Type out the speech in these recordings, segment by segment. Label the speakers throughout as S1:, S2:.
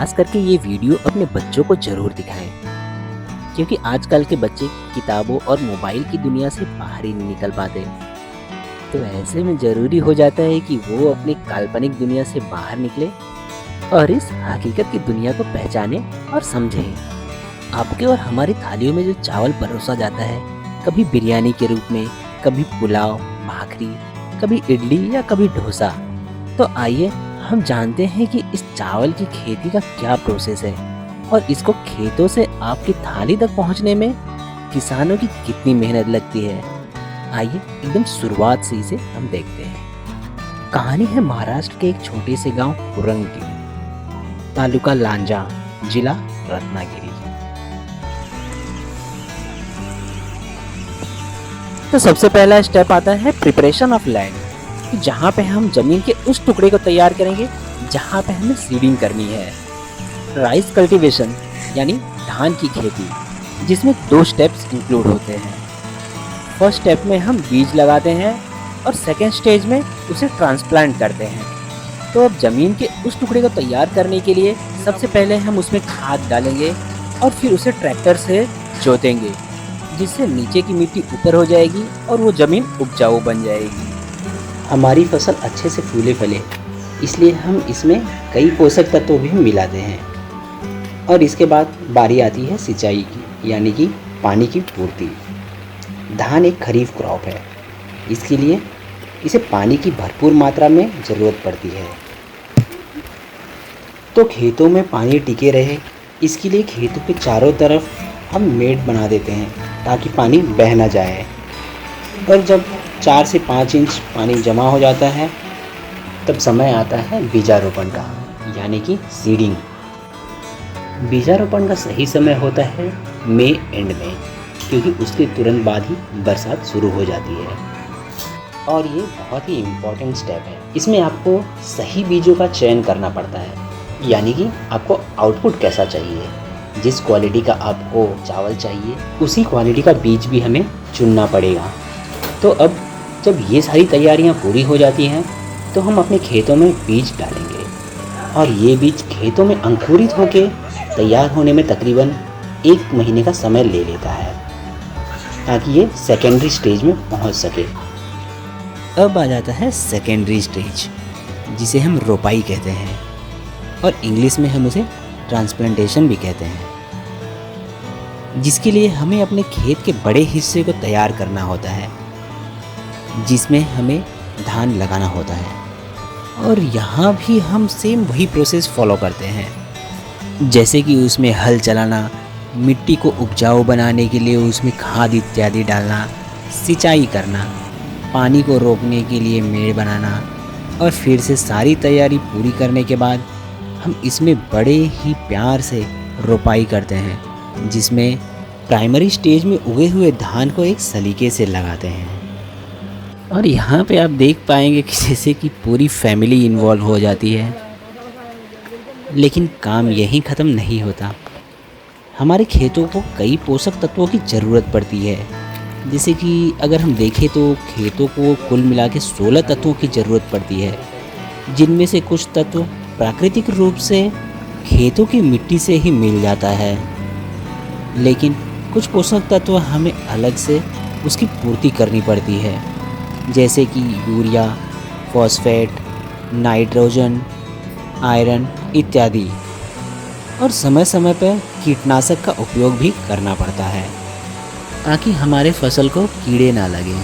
S1: खास करके ये वीडियो अपने बच्चों को जरूर दिखाएं, क्योंकि आजकल के बच्चे किताबों और मोबाइल की दुनिया से बाहर ही नहीं निकल पाते। तो ऐसे में ज़रूरी हो जाता है कि वो अपनी काल्पनिक दुनिया से बाहर निकले और इस हकीकत की दुनिया को पहचाने और समझें। आपके और हमारी थालियों में जो चावल परोसा जाता है, कभी बिरयानी के रूप में, कभी पुलाव, भाखरी, कभी इडली या कभी डोसा, तो आइए हम जानते हैं कि इस चावल की खेती का क्या प्रोसेस है और इसको खेतों से आपकी थाली तक पहुंचने में किसानों की कितनी मेहनत लगती है। आइए एकदम शुरुआत से इसे हम देखते हैं। कहानी है महाराष्ट्र के एक छोटे से गांव कुरंग की, तालुका लांजा, जिला रत्नागिरी। तो सबसे पहला स्टेप आता है प्रिपरेशन ऑफ लैंड, जहाँ पे हम जमीन के उस टुकड़े को तैयार करेंगे जहाँ पे हमें सीडिंग करनी है। राइस कल्टीवेशन यानी धान की खेती, जिसमें 2 स्टेप्स इंक्लूड होते हैं। फर्स्ट स्टेप में हम बीज लगाते हैं और सेकेंड स्टेज में उसे ट्रांसप्लांट करते हैं। तो अब ज़मीन के उस टुकड़े को तैयार करने के लिए सबसे पहले हम उसमें खाद डालेंगे और फिर उसे ट्रैक्टर से जोतेंगे, जिससे नीचे की मिट्टी ऊपर हो जाएगी और वो ज़मीन उपजाऊ बन जाएगी। हमारी फसल अच्छे से फूले फले, इसलिए हम इसमें कई पोषक तत्व भी मिलाते हैं। और इसके बाद बारी आती है सिंचाई की, यानी कि पानी की पूर्ति। धान एक खरीफ क्रॉप है, इसके लिए इसे पानी की भरपूर मात्रा में ज़रूरत पड़ती है। तो खेतों में पानी टिके रहे, इसके लिए खेतों के चारों तरफ हम मेड़ बना देते हैं ताकि पानी बह ना जाए। और जब 4 से 5 इंच पानी जमा हो जाता है, तब समय आता है बीजारोपण का, यानी कि सीडिंग। बीजारोपण का सही समय होता है मई एंड में, क्योंकि उसके तुरंत बाद ही बरसात शुरू हो जाती है। और ये बहुत ही इम्पोर्टेंट स्टेप है। इसमें आपको सही बीजों का चयन करना पड़ता है, यानी कि आपको आउटपुट कैसा चाहिए, जिस क्वालिटी का आपको चावल चाहिए उसी क्वालिटी का बीज भी हमें चुनना पड़ेगा। तो अब जब ये सारी तैयारियां पूरी हो जाती हैं, तो हम अपने खेतों में बीज डालेंगे और ये बीज खेतों में अंकुरित होकर तैयार होने में तकरीबन 1 महीने का समय ले लेता है, ताकि ये सेकेंडरी स्टेज में पहुंच सके। अब आ जाता है सेकेंडरी स्टेज, जिसे हम रोपाई कहते हैं और इंग्लिश में हम उसे ट्रांसप्लांटेशन भी कहते हैं, जिसके लिए हमें अपने खेत के बड़े हिस्से को तैयार करना होता है, जिसमें हमें धान लगाना होता है। और यहाँ भी हम सेम वही प्रोसेस फॉलो करते हैं, जैसे कि उसमें हल चलाना, मिट्टी को उपजाऊ बनाने के लिए उसमें खाद इत्यादि डालना, सिंचाई करना, पानी को रोकने के लिए मेड़ बनाना। और फिर से सारी तैयारी पूरी करने के बाद हम इसमें बड़े ही प्यार से रोपाई करते हैं, जिसमें प्राइमरी स्टेज में उगे हुए धान को एक सलीके से लगाते हैं। और यहाँ पे आप देख पाएंगे कि जैसे कि पूरी फैमिली इन्वॉल्व हो जाती है। लेकिन काम यहीं ख़त्म नहीं होता। हमारे खेतों को कई पोषक तत्वों की ज़रूरत पड़ती है। जैसे कि अगर हम देखें तो खेतों को कुल मिला के 16 तत्वों की ज़रूरत पड़ती है, जिनमें से कुछ तत्व प्राकृतिक रूप से खेतों की मिट्टी से ही मिल जाता है, लेकिन कुछ पोषक तत्व हमें अलग से उसकी पूर्ति करनी पड़ती है, जैसे कि यूरिया, फॉस्फेट, नाइट्रोजन, आयरन इत्यादि। और समय समय पर कीटनाशक का उपयोग भी करना पड़ता है, ताकि हमारे फसल को कीड़े ना लगें।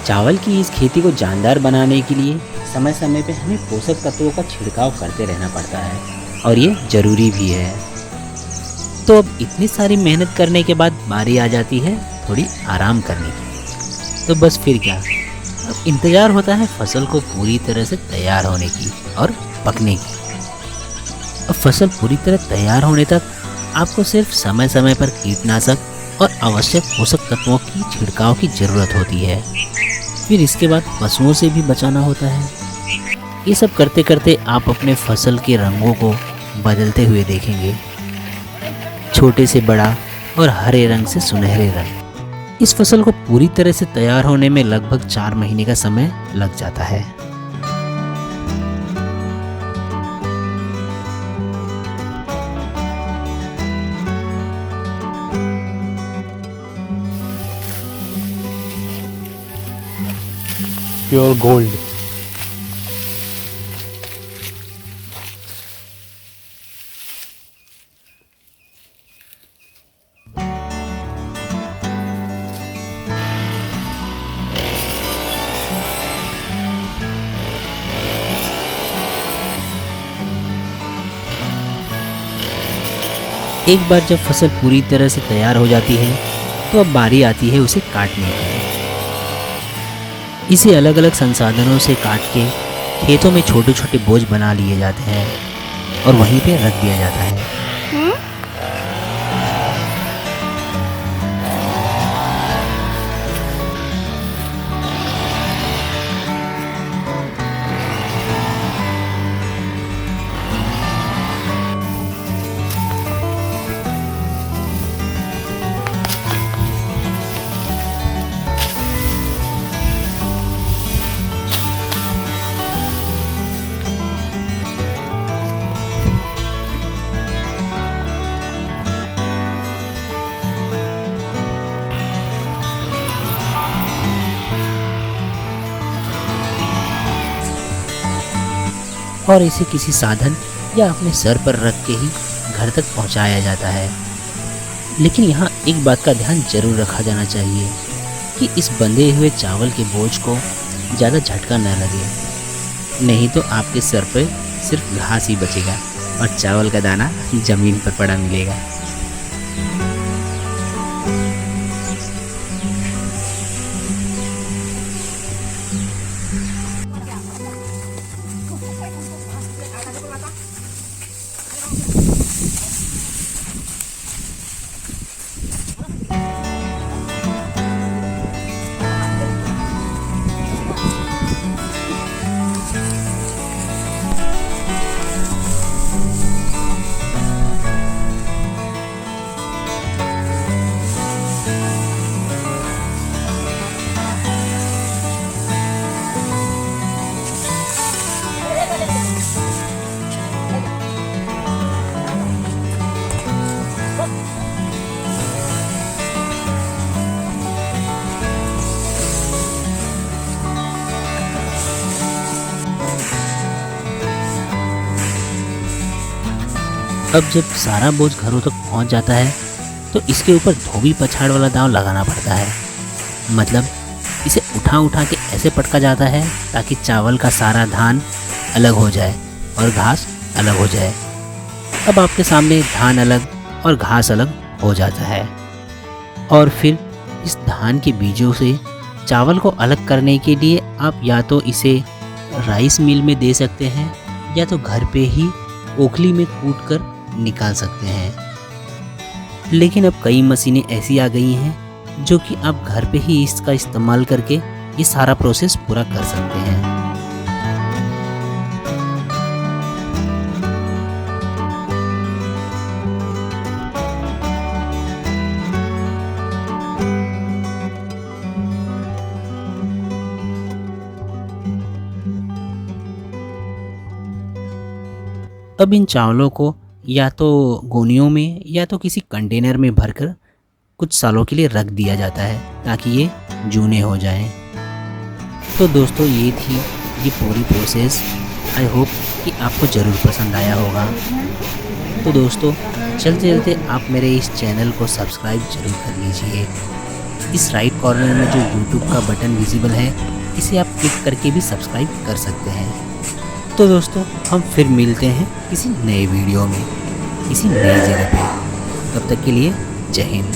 S1: चावल की इस खेती को जानदार बनाने के लिए समय समय पे हमें पोषक तत्वों का छिड़काव करते रहना पड़ता है, और ये ज़रूरी भी है। तो अब इतनी सारी मेहनत करने के बाद बारी आ जाती है थोड़ी आराम करने की। तो बस फिर क्या, अब इंतज़ार होता है फसल को पूरी तरह से तैयार होने की और पकने की। अब फसल पूरी तरह तैयार होने तक आपको सिर्फ समय समय पर कीटनाशक और आवश्यक पोषक तत्वों की छिड़काव की ज़रूरत होती है। फिर इसके बाद पशुओं से भी बचाना होता है। ये सब करते करते आप अपने फसल के रंगों को बदलते हुए देखेंगे, छोटे से बड़ा और हरे रंग से सुनहरे रंग। इस फसल को पूरी तरह से तैयार होने में लगभग 4 महीने का समय लग जाता है।
S2: Pure gold.
S1: एक बार जब फसल पूरी तरह से तैयार हो जाती है तो अब बारी आती है उसे काटने की। इसे अलग अलग संसाधनों से काट के खेतों में छोटे छोटे बोझ बना लिए जाते हैं और वहीं पे रख दिया जाता है। और इसे किसी साधन या अपने सर पर रख के ही घर तक पहुंचाया जाता है। लेकिन यहाँ एक बात का ध्यान जरूर रखा जाना चाहिए कि इस बंधे हुए चावल के बोझ को ज़्यादा झटका न लगे, नहीं तो आपके सर पर सिर्फ घास ही बचेगा और चावल का दाना ज़मीन पर पड़ा मिलेगा। अब जब सारा बोझ घरों तक पहुंच जाता है तो इसके ऊपर धोबी पछाड़ वाला दांव लगाना पड़ता है। मतलब इसे उठा उठा के ऐसे पटका जाता है ताकि चावल का सारा धान अलग हो जाए और घास अलग हो जाए। अब आपके सामने धान अलग और घास अलग हो जाता है। और फिर इस धान के बीजों से चावल को अलग करने के लिए आप या तो इसे राइस मिल में दे सकते हैं या तो घर पे ही ओखली में कूट कर निकाल सकते हैं। लेकिन अब कई मशीनें ऐसी आ गई हैं जो कि आप घर पे ही इसका इस्तेमाल करके ये सारा प्रोसेस पूरा कर सकते हैं। अब इन चावलों को या तो गोनियों में या तो किसी कंटेनर में भरकर कुछ सालों के लिए रख दिया जाता है ताकि ये जूने हो जाएं। तो दोस्तों ये थी ये पूरी प्रोसेस। आई होप कि आपको ज़रूर पसंद आया होगा। तो दोस्तों चलते चलते आप मेरे इस चैनल को सब्सक्राइब जरूर कर लीजिए। इस राइट कॉर्नर में जो यूट्यूब का बटन विजिबल है इसे आप क्लिक करके भी सब्सक्राइब कर सकते हैं। तो दोस्तों हम फिर मिलते हैं किसी नए वीडियो में किसी नई जगह पे। तब तक के लिए जय हिंद।